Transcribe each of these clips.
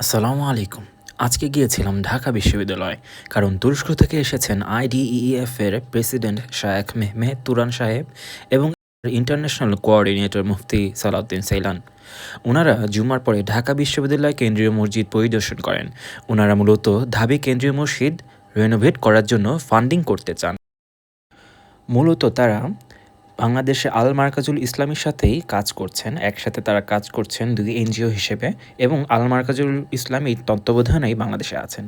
আসসালামু আলাইকুম। আজকে গিয়েছিলাম ঢাকা বিশ্ববিদ্যালয়। কারণ তুরস্ক থেকে এসেছেন আইডিইএফ এর প্রেসিডেন্ট শায়েখ মেহমেদ তুরান সাহেব এবং ইন্টারন্যাশনাল কোঅর্ডিনেটর মুফতি সালাউদ্দিন সাইলান। ওনারা জুমার পরে ঢাকা বিশ্ববিদ্যালয় কেন্দ্রীয় মসজিদ পরিদর্শন করেন। ওনারা মূলত ঢাবি কেন্দ্রীয় মসজিদ রেনোভেট করার জন্য ফান্ডিং করতে চান। মূলত তারা বাংলাদেশে আল মার্কাজুল ইসলামীর সাথেই কাজ করছেন। একসাথে তারা কাজ করছেন ২ এনজিও হিসেবে এবং আল মার্কাজুল ইসলামীর তত্ত্বাবধানেই বাংলাদেশে আছেন।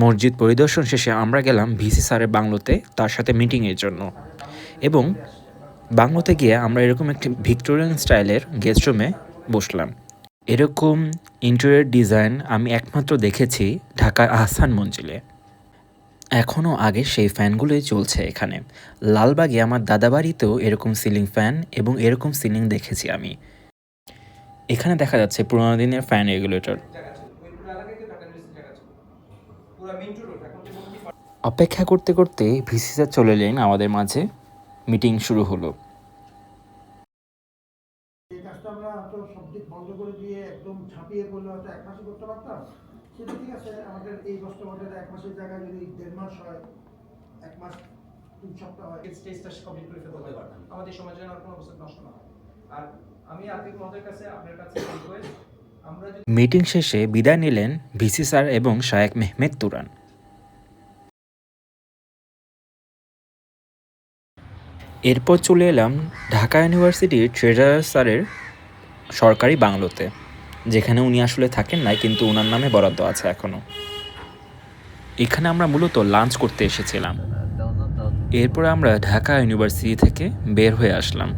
মসজিদ পরিদর্শন শেষে আমরা গেলাম ভিসি স্যারের বাংলোতে তার সাথে মিটিংয়ের জন্য এবং বাংলোতে গিয়ে আমরা এরকম একটি ভিক্টোরিয়ান স্টাইলের গেস্ট রুমে বসলাম। এরকম ইন্টেরিয়র ডিজাইন আমি একমাত্র দেখেছি ঢাকার আহসান মঞ্জিলে। এখনও আগে সেই ফ্যানগুলোই চলছে এখানে। লালবাগে আমার দাদাবাড়িতেও এরকম সিলিং ফ্যান এবং এরকম সিলিং দেখেছি আমি। এখানে দেখা যাচ্ছে পুরোনো দিনের ফ্যান রেগুলেটর। অপেক্ষা করতে করতে ভিসি স্যার চলে এলেন আমাদের মাঝে। মিটিং শুরু হলো। এই কাজটা আমরা হয়তো সব দিক বন্ধ করে দিয়ে একদম ঝাঁপিয়ে পড়লে হয়তো ১ মাসে করতে পারতাম। সেটা ঠিক আছে, আমাদের এই কষ্ট আমাদের ১ মাসের জায়গায় যদি ১.৫ মাস হয়, ১ মাস ৩ সপ্তাহ হয়, স্টেজটা কমপ্লিট করে ফেলতে পারতাম। আমাদের সমাজে আর কোনো অবস্থা নষ্ট না হয়। আর আমি আতিক মহোদয়ের কাছে আপনার কাছে রিকোয়েস্ট, আমরা যদি মিটিং শেষে বিদায় নিলেন ভিসি স্যার এবং শায়েখ মেহমেদ তুরান। এরপর চলে এলাম ঢাকা ইউনিভার্সিটির ট্রেজারার স্যারের সরকারি বাংলোতে, যেখানে উনি আসলে থাকেন নাই, কিন্তু ওনার নামে বরাদ্দ আছে এখনও। এখানে আমরা মূলত লাঞ্চ করতে এসেছিলাম। এরপরে আমরা ঢাকা ইউনিভার্সিটি থেকে বের হয়ে আসলাম।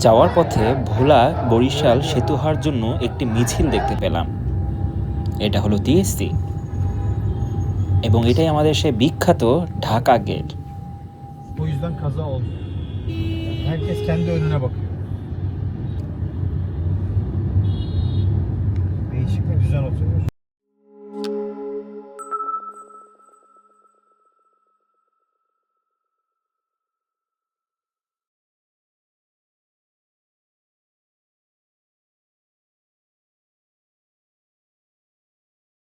যাওয়ার পথে ভোলা বরিশাল সেতু হওয়ার জন্য একটি মিছিল দেখতে পেলাম। এটা হলো টিএসসি এবং এটাই আমাদের সে বিখ্যাত Dhaka gate. O yüzden kaza oldu. Herkes kendi önüne bakıyor. Değişik bir düzen oturmuş.